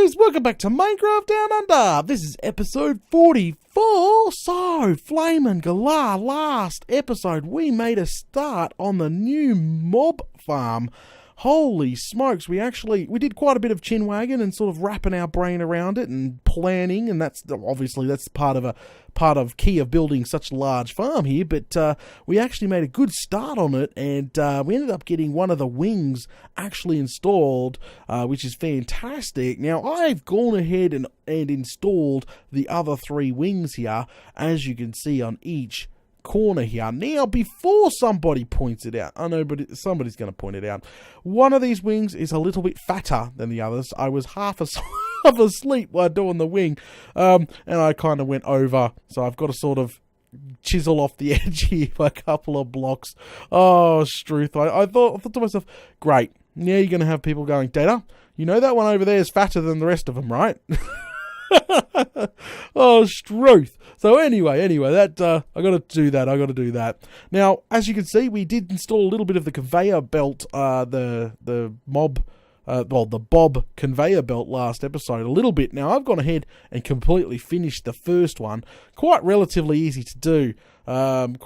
guys, welcome back to Minecraft Down Under. This is episode 44. So, Flamin' Galah, last episode we made a start on the new mob farm. Holy smokes, we did quite a bit of chin wagging and sort of wrapping our brain around it and planning, and that's part of key of building such a large farm here, but we actually made a good start on it, and we ended up getting one of the wings actually installed, which is fantastic. Now, I've gone ahead and installed the other three wings here, as you can see on each corner here. Now, before somebody points it out, I know, but somebody's going to point it out. One of these wings is a little bit fatter than the others. I was half asleep while doing the wing, and I kind of went over, so I've got to sort of chisel off the edge here by a couple of blocks. Oh, Struth. I thought to myself, great, now you're going to have people going, Data, you know that one over there is fatter than the rest of them, right? Oh, Struth. So anyway, that I got to do that. Now, as you can see, we did install a little bit of the conveyor belt, the Bob conveyor belt last episode a little bit. Now, I've gone ahead and completely finished the first one. Quite relatively easy to do. To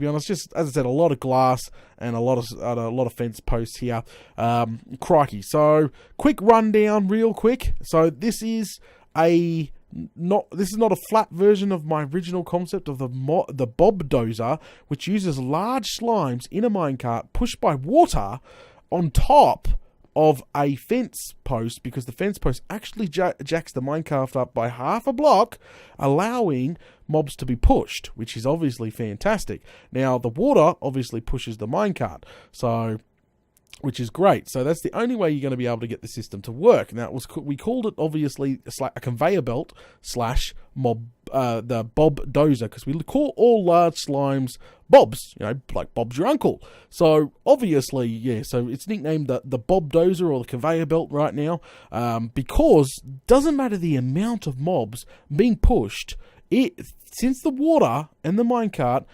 be honest. Just, as I said, a lot of glass and a lot of fence posts here. Crikey. So, quick rundown real quick. So, this is not a flat version of my original concept of the Bob dozer, which uses large slimes in a minecart pushed by water on top of a fence post, because the fence post actually jacks the minecart up by half a block, allowing mobs to be pushed, which is obviously fantastic. Now, the water obviously pushes the minecart, which is great. So that's the only way you're going to be able to get the system to work. Now, we called it obviously a conveyor belt / mob, the Bob dozer, because we call all large slimes Bobs, like Bob's your uncle. So obviously, yeah, so it's nicknamed the Bob dozer or the conveyor belt right now, because it doesn't matter the amount of mobs being pushed, since the water and the minecart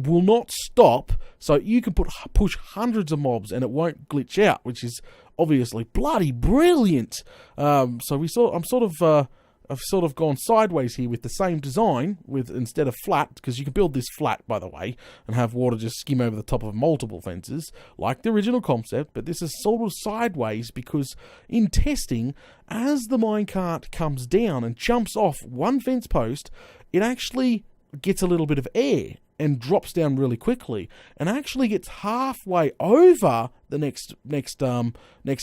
will not stop, so you can push hundreds of mobs and it won't glitch out, which is obviously bloody brilliant. I've sort of gone sideways here with the same design, instead of flat, because you can build this flat, by the way, and have water just skim over the top of multiple fences, like the original concept, but this is sort of sideways because in testing, as the minecart comes down and jumps off one fence post, it actually gets a little bit of air and drops down really quickly, and actually gets halfway over the next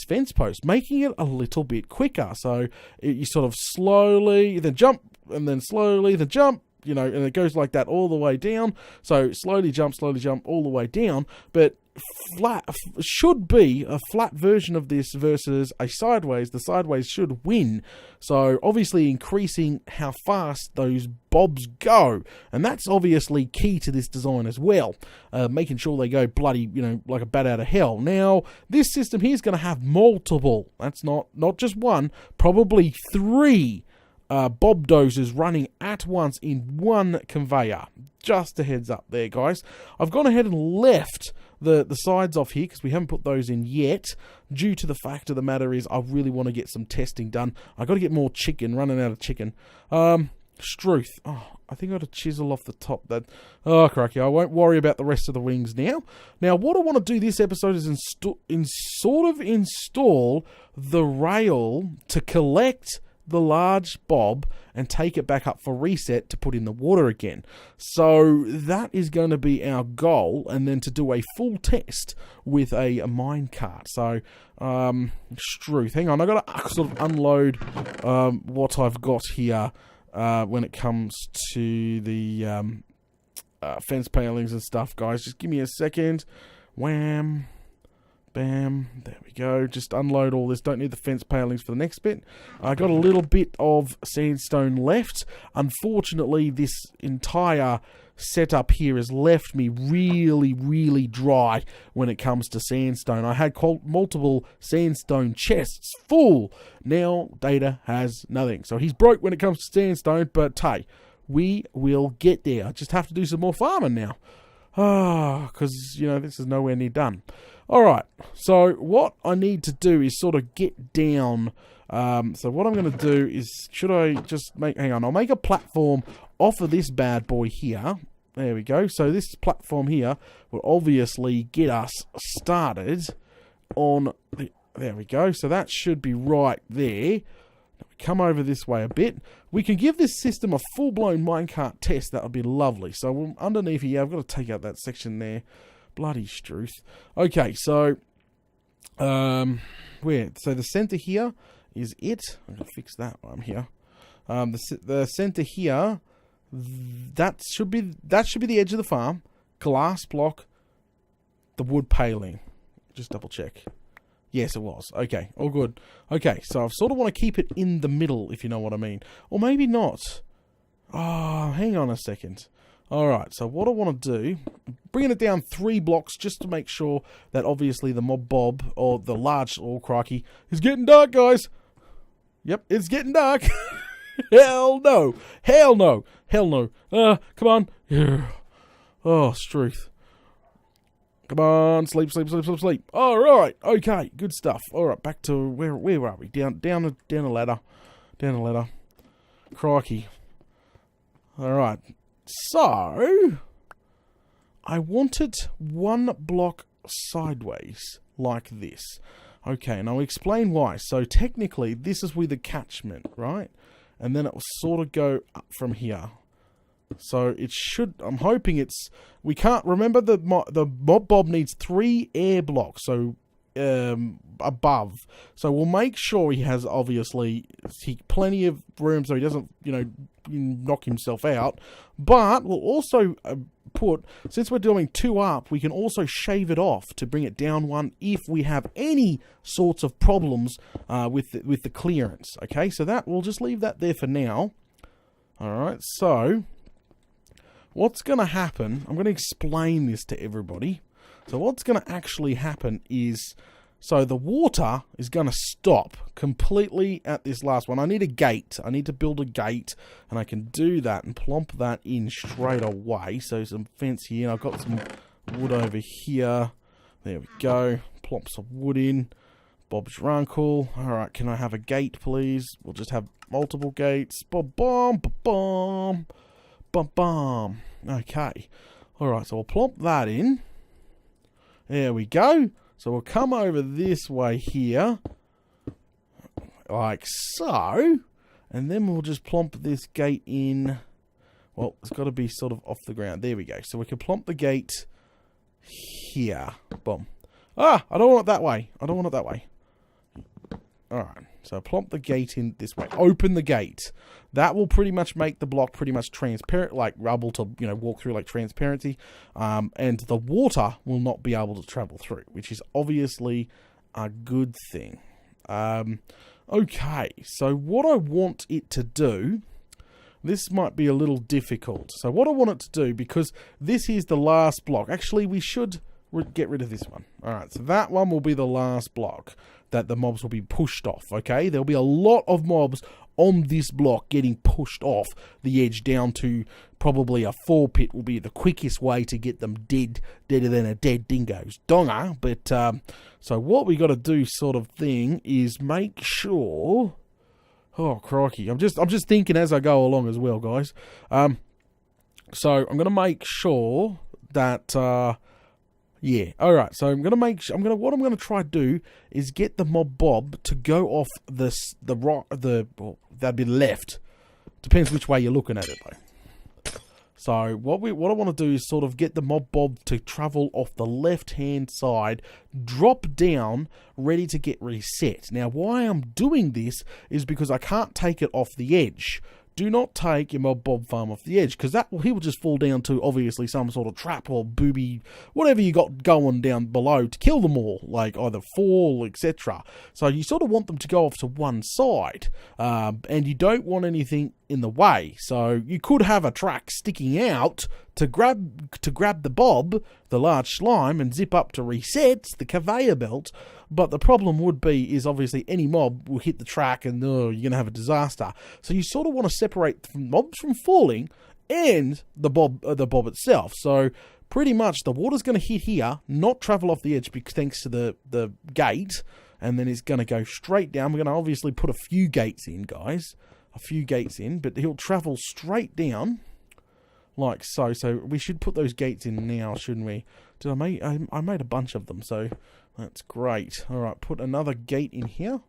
fence post, making it a little bit quicker. So you sort of slowly, then jump, and then slowly, then jump, and it goes like that all the way down. So slowly jump all the way down, but flat should be a flat version of this versus a sideways. The sideways should win. So obviously increasing how fast those bobs go, and that's obviously key to this design as well, making sure they go bloody, like a bat out of hell. Now, this system here is going to have multiple, that's not just one, probably three Bob dozers running at once in one conveyor. Just a heads up there, guys. I've gone ahead and left the sides off here because we haven't put those in yet, due to the fact of the matter is I really want to get some testing done. I've got to get more chicken, running out of chicken. Struth. Oh, I think I got to chisel off the top. Oh, crikey. I won't worry about the rest of the wings now. Now, what I want to do this episode is install the rail to collect the large bob and take it back up for reset to put in the water again. So that is going to be our goal, and then to do a full test with a minecart. So, Struth, hang on, I've got to sort of unload what I've got here when it comes to the fence palings and stuff, guys. Just give me a second. Wham. Bam, there we go. Just unload all this. Don't need the fence palings for the next bit. I got a little bit of sandstone left. Unfortunately, this entire setup here has left me really, really dry when it comes to sandstone. I had multiple sandstone chests full. Now, Data has nothing. So he's broke when it comes to sandstone, but hey, we will get there. I just have to do some more farming now. Because, this is nowhere near done. Alright, so what I need to do is sort of get down. So what I'm going to do is, should I just make, hang on, I'll make a platform off of this bad boy here. There we go. So this platform here will obviously get us started on the, there we go. So that should be right there. Come over this way a bit. We can give this system a full-blown minecart test. That would be lovely. So underneath here, I've got to take out that section there. Bloody struth. Okay, so where? So the center here is it. I'm gonna fix that while I'm here. The center here, that should be the edge of the farm. Glass block, the wood paling. Just double check. Yes, it was. Okay, all good. Okay, so I sort of want to keep it in the middle, if you know what I mean. Or maybe not. Oh, hang on a second. Alright, so what I want to do, bringing it down 3 blocks just to make sure that obviously the mob bob, or the large, oh crikey, it's getting dark, guys. Yep, it's getting dark. Hell no. Hell no. Hell no. Come on. Oh, struth. Come on, sleep, sleep, sleep, sleep, sleep. Alright, okay, good stuff. Alright, back to, where are we? Down a ladder. Down a ladder. Crikey. Alright. So, I wanted 1 block sideways, like this. Okay, and I'll explain why. So, technically, this is with the catchment, right? And then it will sort of go up from here. So, it should, I'm hoping it's, we can't, remember the mob bob needs 3 air blocks, so, above. So, we'll make sure he has, obviously, plenty of room so he doesn't, you know, knock himself out, but we'll also put, since we're doing 2 up, we can also shave it off to bring it down 1 if we have any sorts of problems with the clearance. Okay, so that we'll just leave that there for now. Alright, so what's going to happen, I'm going to explain this to everybody. So what's going to actually happen is, so the water is going to stop completely at this last one. I need a gate. I need to build a gate, and I can do that and plump that in straight away. So some fence here, and I've got some wood over here. There we go. Plump some wood in. Bob's your uncle. Alright, can I have a gate, please? We'll just have multiple gates. Ba-bum, ba-bum, ba-bum. Okay. Alright, so we'll plump that in. There we go. So we'll come over this way here, like so, and then we'll just plump this gate in. Well, it's got to be sort of off the ground. There we go. So we can plump the gate here. Boom. Ah, I don't want it that way. I don't want it that way. Alright, so plump the gate in this way. Open the gate. That will pretty much make the block pretty much transparent, like rubble to, you know, walk through like transparency. And the water will not be able to travel through, which is obviously a good thing. Okay, so what I want it to do, this might be a little difficult. So what I want it to do, because this is the last block. Actually, we should get rid of this one. Alright, so that one will be the last block that the mobs will be pushed off, okay? There'll be a lot of mobs on this block getting pushed off the edge down to probably a 4 pit will be the quickest way to get them deader than a dead dingo's donga. But, so what we got to do sort of thing is make sure, oh crikey, I'm just thinking as I go along as well, guys. So I'm going to make sure that, yeah, alright, so what I'm gonna try to do is get the mob bob to go off well, that'd be left. Depends which way you're looking at it though. So what I want to do is sort of get the mob bob to travel off the left hand side, drop down, ready to get reset. Now why I'm doing this is because I can't take it off the edge. Do not take your mob bob farm off the edge, because he will just fall down to obviously some sort of trap or booby, whatever you got going down below to kill them all, like either fall, etc. So you sort of want them to go off to one side, and you don't want anything in the way. So you could have a track sticking out to grab the bob, the large slime, and zip up to reset the conveyor belt. But the problem would be is obviously any mob will hit the track and you're going to have a disaster. So you sort of want to separate mobs from falling and the bob itself. So pretty much the water's going to hit here, not travel off the edge because thanks to the gate, and then it's going to go straight down. We're going to obviously put a few gates in, guys. A few gates in, but he'll travel straight down like so. So we should put those gates in now, shouldn't we? I made a bunch of them, so that's great. All right, put another gate in here.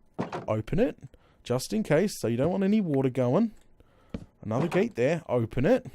Open it, just in case, so you don't want any water going. Another gate there. Open it.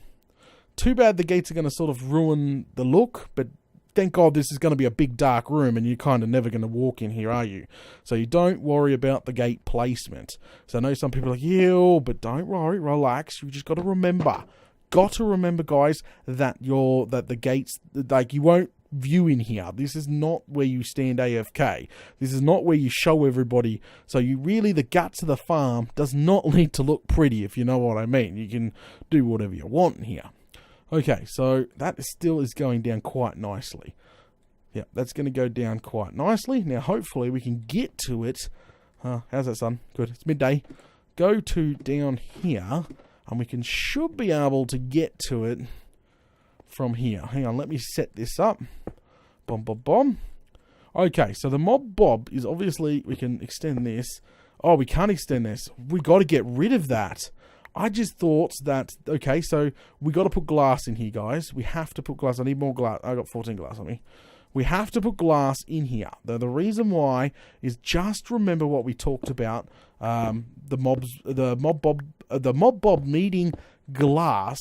Too bad the gates are going to sort of ruin the look, but thank God this is going to be a big dark room and you're kind of never going to walk in here, are you? So you don't worry about the gate placement. So I know some people are like, ew, but don't worry, relax. You just got to remember. Got to remember, guys, that the gates, like, you won't view in here. This is not where you stand AFK. This is not where you show everybody. So you really, the guts of the farm does not need to look pretty, if you know what I mean. You can do whatever you want in here. Okay, so that still is going down quite nicely. Yeah, that's going to go down quite nicely. Now, hopefully, we can get to it. How's that, son? Good. It's midday. Go to down here, and we should be able to get to it from here. Hang on, let me set this up. Boom, boom, boom. Okay, so the mob bob is obviously, we can extend this. Oh, we can't extend this. We got to get rid of that. I just thought that, okay, so we got to put glass in here, guys. We have to put glass. I need more glass. I got 14 glass on me. We have to put glass in here. The reason why is just remember what we talked about. The mob bob needing glass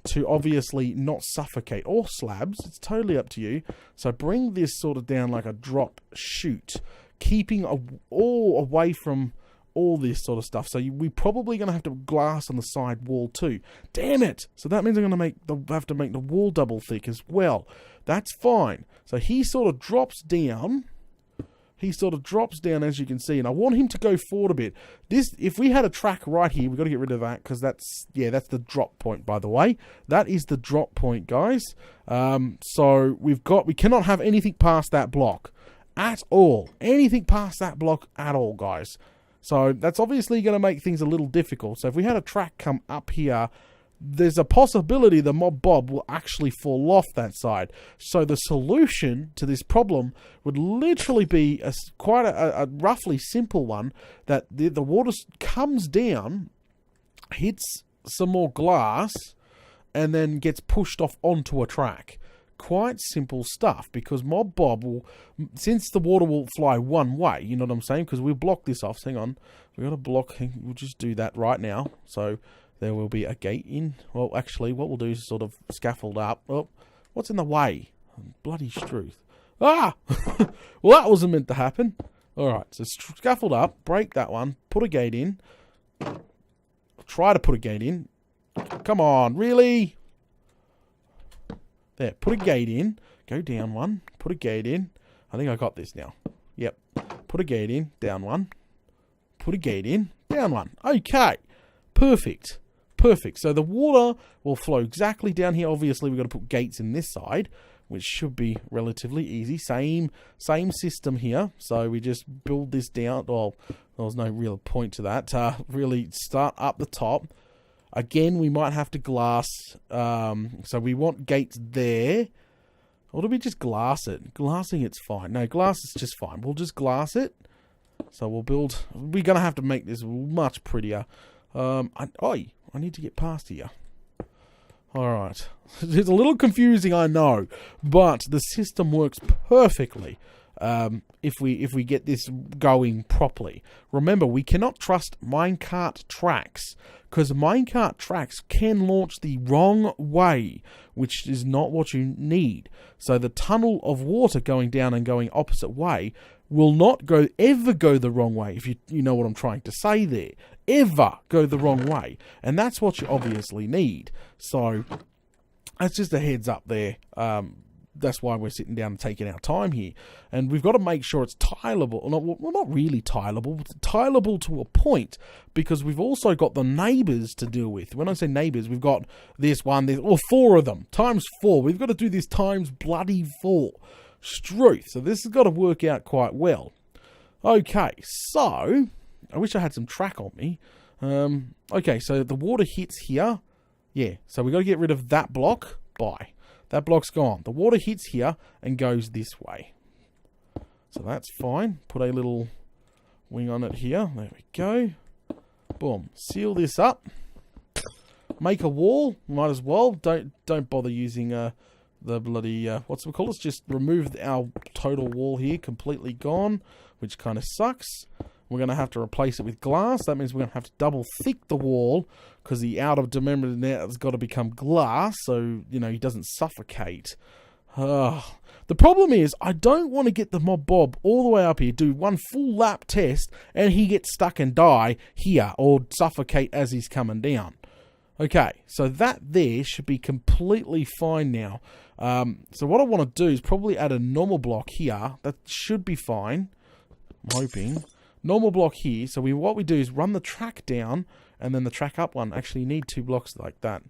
to obviously not suffocate, or slabs. It's totally up to you. So bring this sort of down like a drop chute, keeping all away from all this sort of stuff. So we're probably going to have to glass on the side wall too. Damn it! So that means I'm going to have to make the wall double thick as well. That's fine. So he sort of drops down. He sort of drops down, as you can see, and I want him to go forward a bit. If we had a track right here, we've got to get rid of that because that's the drop point, by the way. That is the drop point, guys. So we cannot have anything past that block at all. Anything past that block at all, guys. So that's obviously going to make things a little difficult. So if we had a track come up here, there's a possibility the mob bob will actually fall off that side. So the solution to this problem would literally be quite a roughly simple one, that the water comes down, hits some more glass, and then gets pushed off onto a track. Quite simple stuff, because mob bob will, since the water will fly one way, you know what I'm saying? Because we'll block this off. Hang on, we've got to block. We'll just do that right now. So there will be a gate in. Well, actually, what we'll do is sort of scaffold up. Oh, what's in the way? Bloody Struth. Ah! Well, that wasn't meant to happen. All right, so scaffold up, break that one, put a gate in. Try to put a gate in. Come on, really? There, put a gate in. Go down one. Put a gate in. I think I got this now. Yep. Put a gate in. Down one. Put a gate in. Down one. Okay. Perfect. Perfect. So the water will flow exactly down here. Obviously, we've got to put gates in this side, which should be relatively easy. Same system here. So we just build this down. Well, there was no real point to that. Really start up the top. Again, we might have to glass, so we want gates there. Or do we just glass it? Glassing it's fine. No, glass is just fine. We'll just glass it. So we're going to have to make this much prettier. I need to get past here. Alright. It's a little confusing, I know, but the system works perfectly. If we get this going properly. Remember, we cannot trust minecart tracks, because minecart tracks can launch the wrong way, which is not what you need. So the tunnel of water going down and going opposite way will not ever go the wrong way, if you know what I'm trying to say there. Ever go the wrong way. And that's what you obviously need. So that's just a heads up there. That's why we're sitting down and taking our time here. And we've got to make sure it's tileable. Well, not really tileable, but tileable to a point, because we've also got the neighbours to deal with. When I say neighbours, we've got this one, four of them. Times 4. We've got to do this times bloody 4. Struth. So this has got to work out quite well. Okay, so I wish I had some track on me. Okay, so the water hits here. Yeah, so we've got to get rid of that block. Bye. That block's gone. The water hits here and goes this way. So that's fine. Put a little wing on it here. There we go. Boom. Seal this up. Make a wall. Might as well. Don't bother using the bloody what's it called? Let's just remove our total wall here. Completely gone, which kind of sucks. We're going to have to replace it with glass. That means we're going to have to double thick the wall because the outer diameter now has got to become glass, so you know he doesn't suffocate. The problem is, I don't want to get the Mob Bob all the way up here, do one full lap test, and he gets stuck and die here, or suffocate as he's coming down. Okay, so that there should be completely fine now. So what I want to do is probably add a normal block here. That should be fine. I'm hoping. Normal block here. So what we do is run the track down, and then the track up one. Actually, you need 2 blocks like that.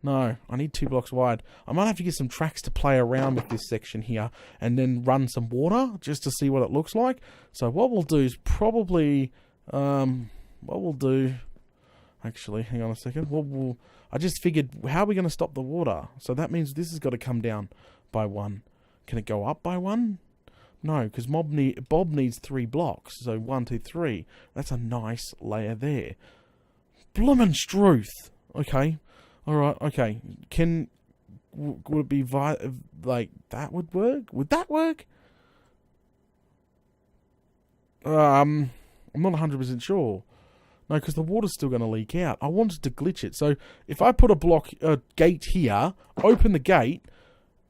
No, I need 2 blocks wide. I might have to get some tracks to play around with this section here and then run some water just to see what it looks like. So what we'll do is probably... Actually, hang on a second. I just figured, how are we going to stop the water? So that means this has got to come down by 1. Can it go up by 1? No, because Bob needs 3 blocks. So 1, 2, 3. That's a nice layer there. Bloomin' Struth. Okay. Alright, okay. Would it be like, that would work? Would that work? I'm not 100% sure. No, because the water's still going to leak out. I wanted to glitch it. So if I put a gate here, open the gate,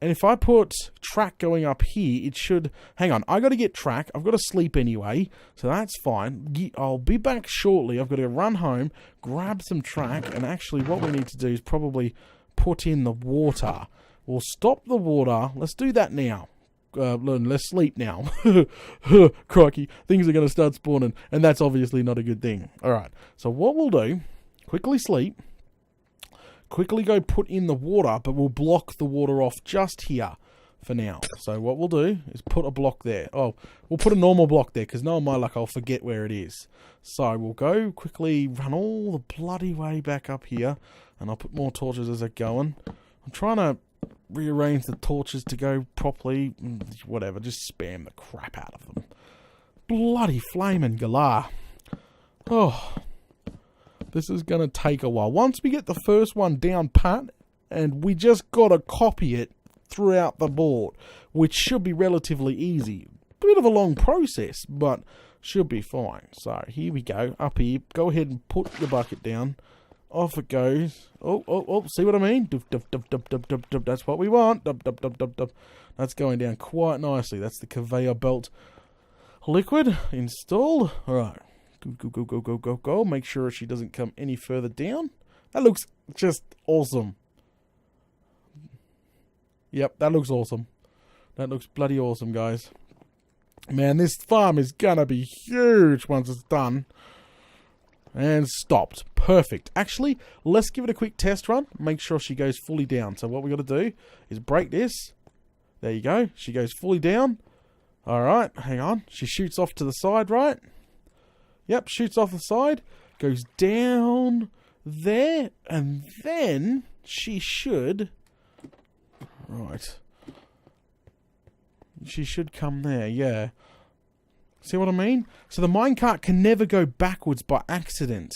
and if I put track going up here, it should... Hang on, I got to get track. I've got to sleep anyway, so that's fine. I'll be back shortly. I've got to run home, grab some track, and actually what we need to do is probably put in the water. We'll stop the water. Let's do that now. Let's sleep now. Crikey, things are going to start spawning, and that's obviously not a good thing. Alright, so what we'll do, quickly sleep, quickly go put in the water, but we'll block the water off just here for now. So what we'll do is put a block there. Oh, we'll put a normal block there, because knowing my luck, I'll forget where it is. So we'll go quickly run all the bloody way back up here, and I'll put more torches as they're going. I'm trying to rearrange the torches to go properly. Whatever, just spam the crap out of them. Bloody flaming galah. Oh, this is going to take a while. Once we get the first one down pat, and we just got to copy it throughout the board, which should be relatively easy. Bit of a long process, but should be fine. So here we go, up here. Go ahead and put the bucket down. Off it goes. Oh, see what I mean? That's what we want. That's going down quite nicely. That's the conveyor belt liquid installed. Alright. Go. Make sure she doesn't come any further down. That looks just awesome. Yep, that looks awesome. That looks bloody awesome, guys. Man, this farm is gonna be huge once it's done. And stopped. Perfect. Actually, let's give it a quick test run. Make sure she goes fully down. So what we got to do is break this. There you go. She goes fully down. Alright, hang on. She shoots off to the side, right? Yep, shoots off the side. Goes down there. And then she should... Right. She should come there, yeah. See what I mean? So the minecart can never go backwards by accident.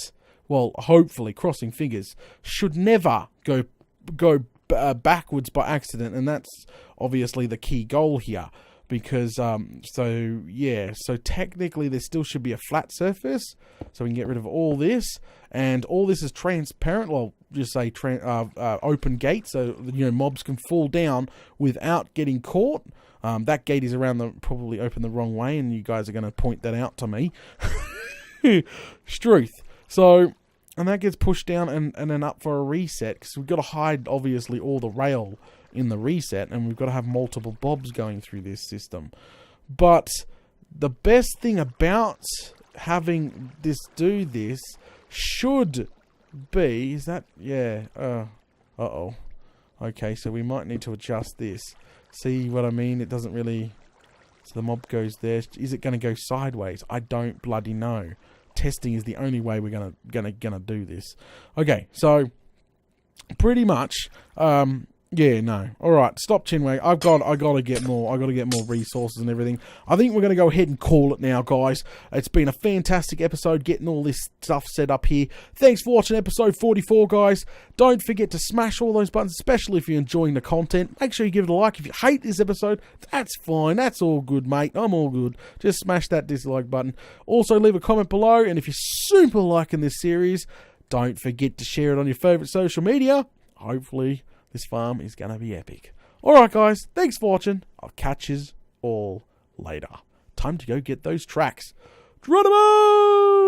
Well, hopefully, crossing fingers, should never go backwards by accident, and that's obviously the key goal here. Because, so technically there still should be a flat surface, so we can get rid of all this, and all this is transparent, well, just say open gate, so, mobs can fall down without getting caught. That gate is probably open the wrong way, and you guys are going to point that out to me. Struth. So, and that gets pushed down and then up for a reset, because we've got to hide, obviously, all the rail in the reset, and we've got to have multiple bobs going through this system. But the best thing about having this do this should be, is that, yeah, uh-oh. Okay, so we might need to adjust this. See what I mean? It doesn't really... So the mob goes there. Is it going to go sideways? I don't bloody know. Testing is the only way we're gonna do this. Okay, so pretty much, Yeah, no. All right, stop chinwag. I got to get more. I got to get more resources and everything. I think we're going to go ahead and call it now, guys. It's been a fantastic episode getting all this stuff set up here. Thanks for watching episode 44, guys. Don't forget to smash all those buttons, especially if you're enjoying the content. Make sure you give it a like. If you hate this episode, that's fine. That's all good, mate. I'm all good. Just smash that dislike button. Also, leave a comment below, and if you're super liking this series, don't forget to share it on your favorite social media. Hopefully this farm is going to be epic. Alright guys, thanks for watching. I'll catch yous all later. Time to go get those tracks. Geronimo!